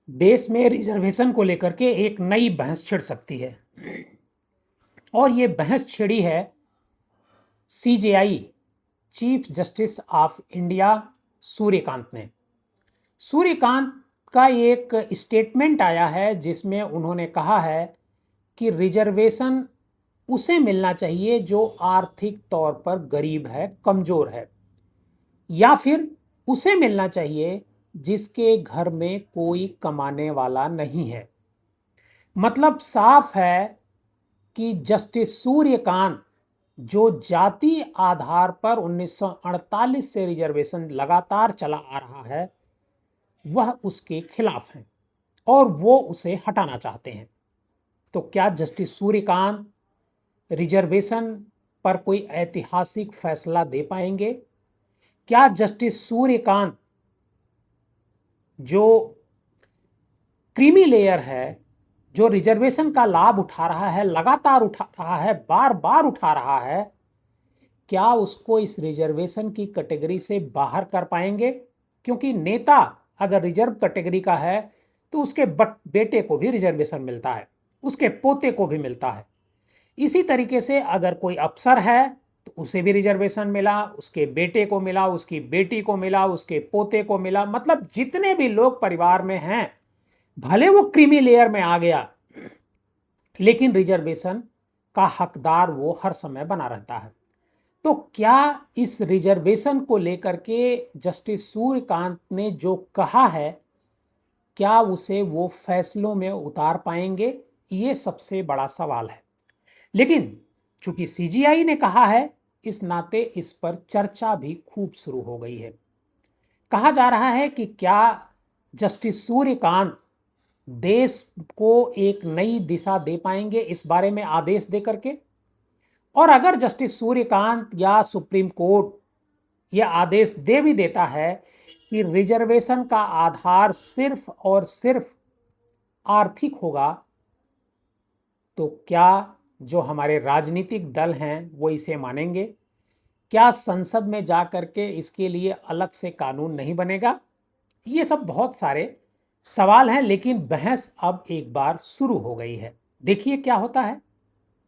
देश में रिजर्वेशन को लेकर के एक नई बहस छिड़ सकती है। और ये बहस छिड़ी है CJI chief justice of India Suryakant ने। सूर्यकांत का एक स्टेटमेंट आया है जिसमें उन्होंने कहा है कि रिजर्वेशन उसे मिलना चाहिए जो आर्थिक तौर पर गरीब है, कमजोर है, या फिर उसे मिलना चाहिए जिसके घर में कोई कमाने वाला नहीं है। मतलब साफ है कि जस्टिस सूर्यकांत जो जाति आधार पर 1948 से रिजर्वेशन लगातार चला आ रहा है वह उसके खिलाफ है और वो उसे हटाना चाहते हैं। तो क्या जस्टिस सूर्यकांत रिजर्वेशन पर कोई ऐतिहासिक फैसला दे पाएंगे? क्या जस्टिस सूर्यकांत जो क्रीमी लेयर है, जो रिजर्वेशन का लाभ उठा रहा है, लगातार उठा रहा है, बार बार उठा रहा है, क्या उसको इस रिजर्वेशन की कैटेगरी से बाहर कर पाएंगे? क्योंकि नेता अगर रिजर्व कैटेगरी का है तो उसके बेटे को भी रिजर्वेशन मिलता है, उसके पोते को भी मिलता है। इसी तरीके से अगर कोई अफसर है तो उसे भी रिजर्वेशन मिला, उसके बेटे को मिला, उसकी बेटी को मिला, उसके पोते को मिला। मतलब जितने भी लोग परिवार में हैं, भले वो क्रीमी लेयर में आ गया, लेकिन रिजर्वेशन का हकदार वो हर समय बना रहता है। तो क्या इस रिजर्वेशन को लेकर के जस्टिस सूर्यकांत ने जो कहा है, क्या उसे वो फैसलों में उतार पाएंगे? ये सबसे बड़ा सवाल है। लेकिन चूंकि सीजीआई ने कहा है, इस नाते इस पर चर्चा भी खूब शुरू हो गई है। कहा जा रहा है कि क्या जस्टिस सूर्यकांत देश को एक नई दिशा दे पाएंगे इस बारे में आदेश दे करके। और अगर जस्टिस सूर्यकांत या सुप्रीम कोर्ट यह आदेश दे भी देता है कि रिजर्वेशन का आधार सिर्फ और सिर्फ आर्थिक होगा, तो क्या जो हमारे राजनीतिक दल हैं वो इसे मानेंगे? क्या संसद में जा करके इसके लिए अलग से कानून नहीं बनेगा? ये सब बहुत सारे सवाल हैं, लेकिन बहस अब एक बार शुरू हो गई है। देखिए क्या होता है।